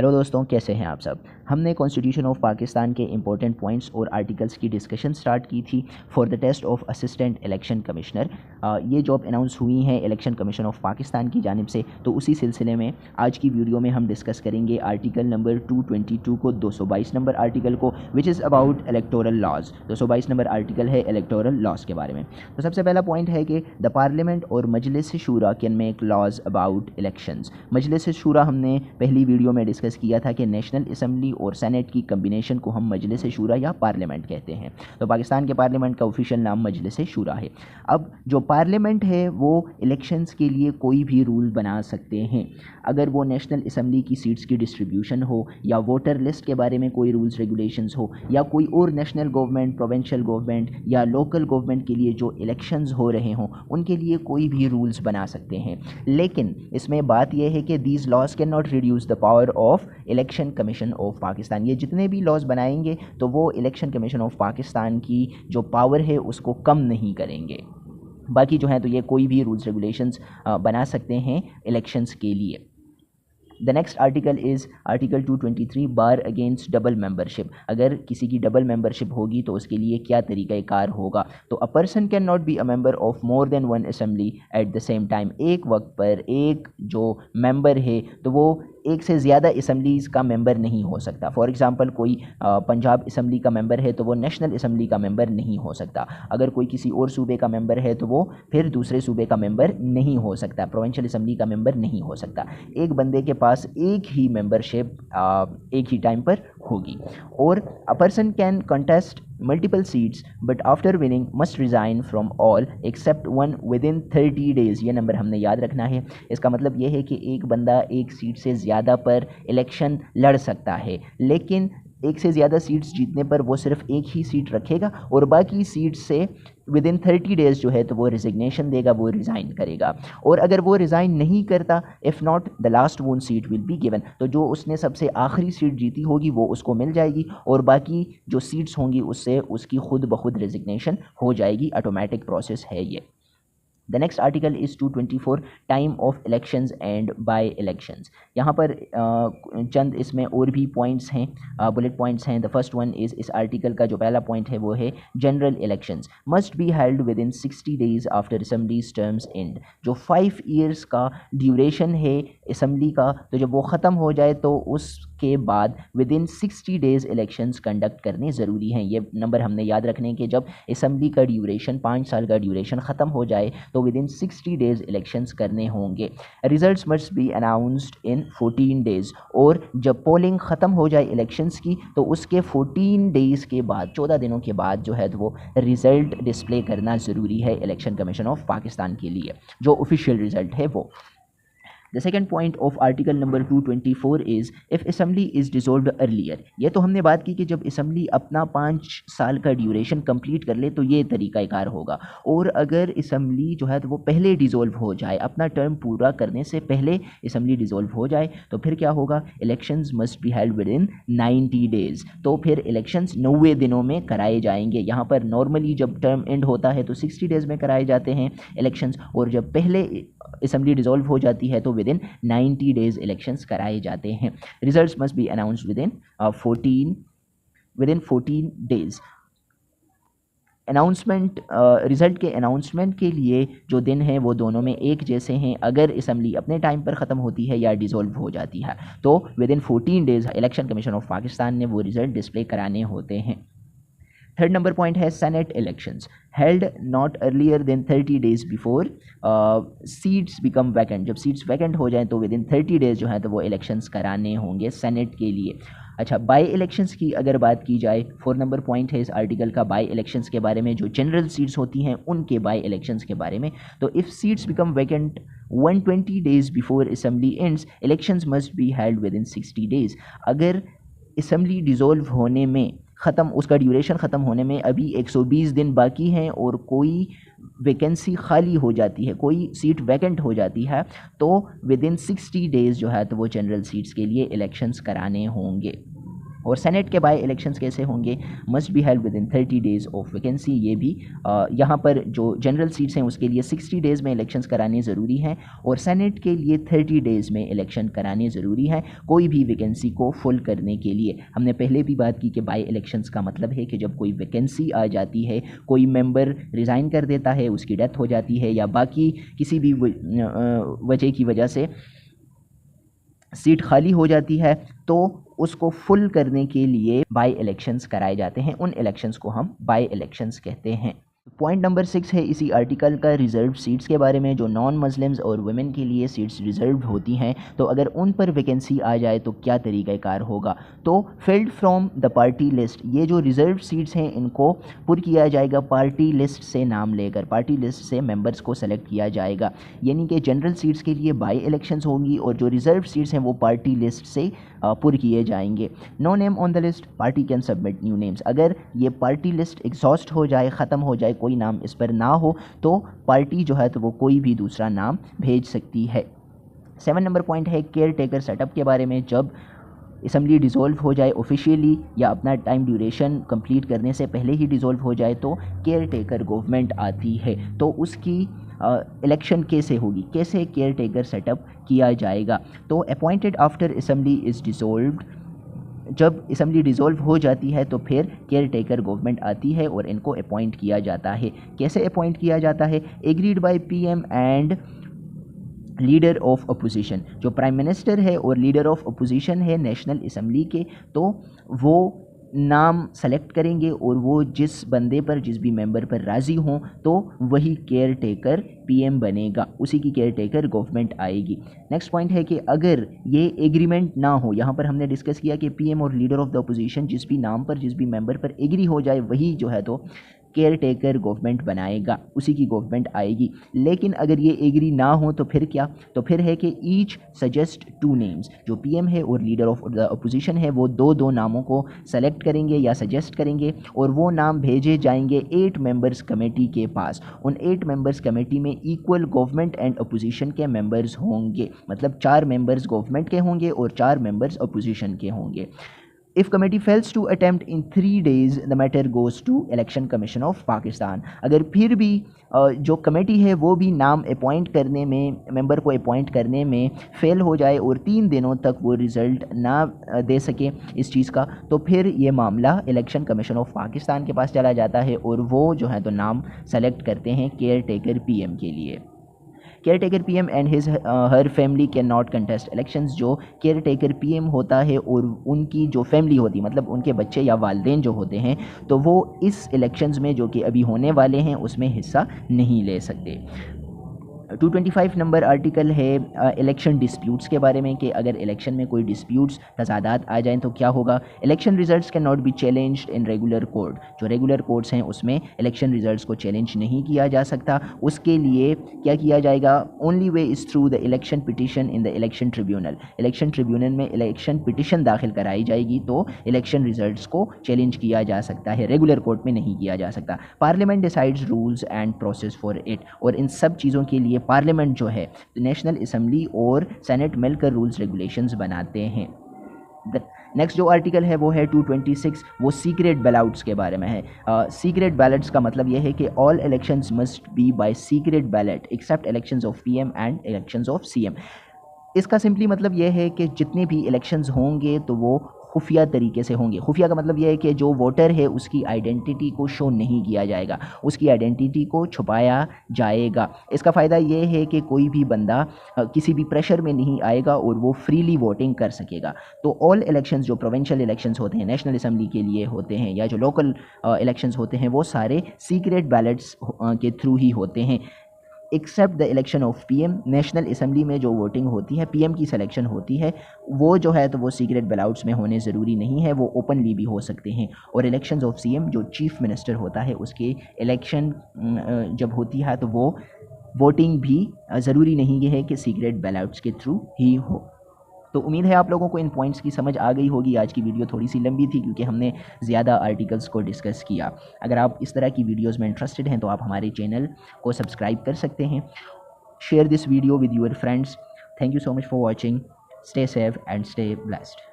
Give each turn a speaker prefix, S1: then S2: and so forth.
S1: Hello दोस्तों, कैसे हैं आप सब। हमने कॉन्स्टिट्यूशन ऑफ पाकिस्तान के इंपॉर्टेंट पॉइंट्स और आर्टिकल्स की डिस्कशन स्टार्ट की थी for the test of assistant election commissioner. ये जॉब अनाउंस हुई है इलेक्शन कमीशन ऑफ पाकिस्तान की जानिब से। तो उसी सिलसिले में आज की वीडियो में हम डिस्कस करेंगे आर्टिकल नंबर 222 को, 222 नंबर आर्टिकल को, which is about electoral laws. 222 number article है इलेक्टोरल लॉज के बारे में। तो सबसे पहला पॉइंट है कि द पार्लियामेंट और Majlis Shura can make laws about elections. Majlis Shura हमने पहली वीडियो में डिस्कस किया था कि नेशनल असम्बली और सेनेट की कम्बिनेशन को हम मजलिस शूरा या पार्लियामेंट कहते हैं। तो पाकिस्तान के पार्लियामेंट का ऑफिशियल नाम मजलिस शूरा है। अब जो पार्लियामेंट है वो इलेक्शंस के लिए कोई भी रूल बना सकते हैं। अगर वो नेशनल असम्बली की सीट्स की डिस्ट्रीब्यूशन हो, या वोटर लिस्ट के बारे में कोई रूल्स रेगुलेशंस हो, या कोई और नेशनल गवर्नमेंट, प्रोविंशियल गवर्नमेंट या लोकल गवर्नमेंट के लिए जो इलेक्शंस हो रहे हों, उनके लिए कोई भी रूल्स बना सकते हैं। लेकिन इसमें बात यह है कि these laws can not reduce the power of election commission of Pakistan. ये जितने भी लॉज बनाएंगे तो वो इलेक्शन कमीशन ऑफ पाकिस्तान की जो पावर है उसको कम नहीं करेंगे। बाकी जो हैं तो ये कोई भी रूल्स रेगुलेशंस बना सकते हैं इलेक्शंस के लिए। The next article is article 223 bar against double membership. अगर किसी की डबल मेंबरशिप होगी तो उसके लिए क्या तरीक़ाकार होगा। तो a person can not be a member of more than one assembly at the same time. एक वक्त पर एक जो मेंबर है तो वो एक से ज़्यादा असम्बलीज़ का मेंबर नहीं हो सकता। फॉर एग्ज़ाम्पल कोई पंजाब असम्बली का मेंबर है तो वो नेशनल असम्बली का मेंबर नहीं हो सकता। अगर कोई किसी और सूबे का मेंबर है तो वो फिर दूसरे सूबे का मेंबर नहीं हो सकता, प्रोविंशियल असम्बली का मेंबर नहीं हो सकता। एक बंदे के पास एक ही मेंबरशिप एक ही टाइम पर होगी। और a person can contest multiple seats but after winning must resign from all except one with in 30 days. ये नंबर हमने याद रखना है। इसका मतलब ये है कि एक बंदा एक सीट से ज़्यादा पर इलेक्शन लड़ सकता है, लेकिन एक से ज़्यादा सीट्स जीतने पर वो सिर्फ एक ही सीट रखेगा और बाकी सीट से विद इन 30 डेज़ जो है तो वो रिजिग्नेशन देगा, वो रिज़ाइन करेगा। और अगर वो रिज़ाइन नहीं करता, इफ़ नॉट द लास्ट वोन सीट विल बी गिवन, तो जो उसने सबसे आखिरी सीट जीती होगी वो उसको मिल जाएगी और बाकी जो सीट्स होंगी उससे उसकी खुद ब खुद रिजिग्नेशन हो जाएगी। ऑटोमेटिक प्रोसेस है ये। The next article is 224 time of elections and by elections. यहाँ पर चंद इसमें और भी पॉइंट्स हैं, बुलेट पॉइंट्स हैं। द फर्स्ट वन इज़, इस आर्टिकल का जो पहला पॉइंट है वो है general elections must be held within 60 days after assemblies terms end. जो 5 ईयर्स का ड्यूरेशन है असम्बली का, तो जब वो ख़त्म हो जाए तो उसके बाद with in 60 days elections conduct करने ज़रूरी हैं। ये नंबर हमने याद रखने के जब असम्बली का ड्यूरेशन 5 साल का ड्यूरेशन ख़त्म हो जाए तो विद इन 60 डेज़ इलेक्शंस करने होंगे। Results must be announced in 14 days. और जब पोलिंग ख़त्म हो जाए इलेक्शंस की तो उसके 14 डेज़ के बाद, 14 दिनों के बाद जो है तो वो रिज़ल्ट डिस्प्ले करना ज़रूरी है इलेक्शन कमीशन ऑफ पाकिस्तान के लिए, जो ऑफिशियल रिज़ल्ट है वो। The second point of article number 224 is if assembly is dissolved earlier। ये तो हमने बात की कि जब assembly अपना 5 साल का ड्यूरेशन कंप्लीट कर ले तो ये तरीक़ाकार होगा। और अगर assembly जो है तो वो पहले डिज़ोल्व हो जाए, अपना टर्म पूरा करने से पहले assembly डिज़ोल्व हो जाए, तो फिर क्या होगा, elections must be held with in 90 days. तो फिर इलेक्शंस 90 दिनों में कराए जाएंगे। यहाँ पर नॉर्मली जब टर्म एंड होता है तो 60 डेज़ में कराए जाते हैं इलेक्शंस, और जब पहले असम्बली डिज़ोल्व हो जाती है तो विद इन 90 डेज़ इलेक्शंस कराए जाते हैं। Results must be announced with in 14 days. Announcement, result के अनाउंसमेंट के लिए जो दिन हैं वो दोनों में एक जैसे हैं। अगर असम्बली अपने टाइम पर ख़त्म होती है या डिज़ोल्व हो जाती है तो within 14 days election commission of Pakistan ने वो रिज़ल्ट डिस्प्ले कराने होते हैं। थर्ड नंबर पॉइंट है senate elections held not earlier than 30 days before seats become vacant. जब सीट्स वैकेंट हो जाएं तो विद इन 30 डेज़ जो है तो वो इलेक्शंस कराने होंगे सेनेट के लिए। अच्छा, बाई इलेक्शंस की अगर बात की जाए, 4 नंबर पॉइंट है इस आर्टिकल का बाई इलेक्शंस के बारे में, जो जनरल सीट्स होती हैं उनके बाई इलेक्शंस के बारे में। तो if seats become vacant 120 days before assembly ends elections must be held within 60 days. अगर असम्बली डिज़ोल्व होने में उसका ड्यूरेशन ख़त्म होने में अभी 120 दिन बाकी हैं और कोई वैकेंसी खाली हो जाती है, कोई सीट वैकेंट हो जाती है, तो विद इन 60 डेज़ जो है तो वो जनरल सीट्स के लिए इलेक्शंस कराने होंगे। और सेनेट के बाय इलेक्शंस कैसे होंगे, must be held with in 30 days of vacancy. ये भी यहाँ पर जो जनरल सीट्स हैं उसके लिए 60 डेज़ में इलेक्शंस कराने ज़रूरी हैं और सेनेट के लिए 30 डेज़ में इलेक्शन कराने ज़रूरी है कोई भी वैकेंसी को फुल करने के लिए। हमने पहले भी बात की कि बाय इलेक्शंस का मतलब है कि जब कोई वैकेंसी आ जाती है, कोई मेंबर रिज़ाइन कर देता है, उसकी डेथ हो जाती है या बाकी किसी भी वजह की वजह से सीट खाली हो जाती है, तो उसको फुल करने के लिए बाय इलेक्शंस कराए जाते हैं। उन इलेक्शंस को हम बाय इलेक्शंस कहते हैं। पॉइंट नंबर 6 है इसी आर्टिकल का रिज़र्व सीट्स के बारे में, जो नॉन मुस्लिम्स और वुमेन के लिए सीट्स रिज़र्व होती हैं, तो अगर उन पर वैकेंसी आ जाए तो क्या तरीक़ाकार होगा। तो field from the party list, ये जो रिज़र्व सीट्स हैं इनको पुर किया जाएगा पार्टी लिस्ट से नाम लेकर, पार्टी लिस्ट से मेंबर्स को सेलेक्ट किया जाएगा। यानी कि जनरल सीट्स के लिए बाई इलेक्शंस होंगी और जो रिज़र्व सीट्स हैं वो पार्टी लिस्ट से पुर किए जाएंगे। No name on the list, party can submit new names. अगर ये पार्टी लिस्ट एग्जॉस्ट हो जाए, ख़त्म हो जाए, कोई नाम इस पर ना हो, तो पार्टी जो है तो वो कोई भी दूसरा नाम भेज सकती है। 7 नंबर पॉइंट है केयर टेकर सेटअप के बारे में। जब असम्बली डिज़ोल्व हो जाए ऑफिशियली या अपना टाइम ड्यूरेशन कंप्लीट करने से पहले ही डिज़ोल्व हो जाए तो केयर टेकर गवर्नमेंट आती है, तो उसकी इलेक्शन कैसे होगी, कैसे केयर टेकर सेटअप किया जाएगा। तो appointed after assembly is dissolved, जब असम्बली डिज़ोल्व हो जाती है तो फिर केयर टेकर गवर्नमेंट आती है और इनको अपॉइंट किया जाता है। कैसे अपॉइंट किया जाता है, agreed by PM and leader of opposition. जो प्राइम मिनिस्टर है और लीडर ऑफ अपोजिशन है नेशनल असम्बली के, तो वो नाम सेलेक्ट करेंगे और वो जिस बंदे पर, जिस भी मेंबर पर राज़ी हों तो वही केयर टेकर पीएम बनेगा, उसी की केयर टेकर गवर्नमेंट आएगी। नेक्स्ट पॉइंट है कि अगर ये एग्रीमेंट ना हो, यहाँ पर हमने डिस्कस किया कि पीएम और लीडर ऑफ द अपोजिशन जिस भी नाम पर, जिस भी मेंबर पर एग्री हो जाए वही जो है तो केयर टेकर गवर्नमेंट बनाएगा, उसी की गवर्नमेंट आएगी। लेकिन अगर ये एग्री ना हो तो फिर क्या, तो फिर है कि ईच सजेस्ट 2 नेम्स, जो पीएम है और लीडर ऑफ द अपोजिशन है वो दो नामों को सेलेक्ट करेंगे या सजेस्ट करेंगे और वो नाम भेजे जाएंगे 8 मेंबर्स कमेटी के पास। उन 8 मेंबर्स कमेटी में इक्वल गवर्नमेंट एंड अपोजिशन के मेंबर्स होंगे, मतलब 4 मेंबर्स गवर्नमेंट के होंगे और 4 मेंबर्स अपोजिशन के होंगे। If committee fails to attempt in 3 days, the matter goes to Election Commission of Pakistan। अगर फिर भी जो कमेटी है वो भी नाम अपॉइंट करने में, मेंबर को अपॉइंट करने में फेल हो जाए और 3 दिनों तक वो रिज़ल्ट ना दे सके इस चीज़ का, तो फिर ये मामला इलेक्शन कमीशन ऑफ पाकिस्तान के पास चला जाता है और वो जो है तो नाम सेलेक्ट करते हैं केयर टेकर पीएम के लिए। Care taker PM and his her family can not contest elections. जो केयर टेकर पीएम होता है और उनकी जो फैमिली होती, मतलब उनके बच्चे या वालिदैन जो होते हैं, तो वो इस इलेक्शंस में जो कि अभी होने वाले हैं उसमें हिस्सा नहीं ले सकते। 225 नंबर आर्टिकल है इलेक्शन डिस्प्यूट्स के बारे में, कि अगर इलेक्शन में कोई डिस्प्यूट्स तजादात आ जाएँ तो क्या होगा। Election results can not be challenged in regular court. जो रेगुलर कोर्ट्स हैं उसमें इलेक्शन रिजल्ट्स को चैलेंज नहीं किया जा सकता। उसके लिए क्या किया जाएगा, only way is through the election petition in the election tribunal. Election tribunal में इलेक्शन पिटिशन दाखिल कराई जाएगी तो इलेक्शन रिजल्ट्स को चैलेंज किया जा सकता है, रेगुलर कोर्ट में नहीं किया जा सकता। Parliament decides rules and process for it. और इन सब चीज़ों के लिए पार्लियामेंट जो है, नेशनल असम्बली और सेनेट मिलकर रूल्स रेगुलेशंस बनाते हैं। नेक्स्ट जो आर्टिकल है वो है 226, वो सीक्रेट बैलेट्स के बारे में है। सीक्रेट बैलेट्स का मतलब ये है कि all elections must be by secret ballot except elections of PM and elections of CM. इसका सिंपली मतलब ये है कि जितने भी इलेक्शंस होंगे तो वो खुफिया तरीके से होंगे। खुफिया का मतलब यह है कि जो वोटर है उसकी आइडेंटिटी को शो नहीं किया जाएगा, उसकी आइडेंटिटी को छुपाया जाएगा। इसका फ़ायदा ये है कि कोई भी बंदा किसी भी प्रेशर में नहीं आएगा और वो फ्रीली वोटिंग कर सकेगा। तो ऑल इलेक्शंस जो प्रोविंशियल इलेक्शंस होते हैं, नेशनल असम्बली के लिए होते हैं, या जो लोकल इलेक्शंस होते हैं, वो सारे सीक्रेट बैलेट्स के थ्रू ही होते हैं, except the election of PM. National assembly में जो वोटिंग होती है, पीएम की सिलेक्शन होती है, वो जो है तो वो सीक्रेट बैलेट्स में होने ज़रूरी नहीं है, वो ओपनली भी हो सकते हैं। और इलेक्शंस ऑफ सीएम, जो चीफ मिनिस्टर होता है, उसके इलेक्शन जब होती है तो वो वोटिंग भी ज़रूरी नहीं है कि सीक्रेट बैलेट्स के थ्रू ही हो। तो उम्मीद है आप लोगों को इन पॉइंट्स की समझ आ गई होगी। आज की वीडियो थोड़ी सी लंबी थी क्योंकि हमने ज़्यादा आर्टिकल्स को डिस्कस किया। अगर आप इस तरह की वीडियोस में इंटरेस्टेड हैं तो आप हमारे चैनल को सब्सक्राइब कर सकते हैं। Share this video with your friends. Thank you so much for watching. Stay safe and stay blessed.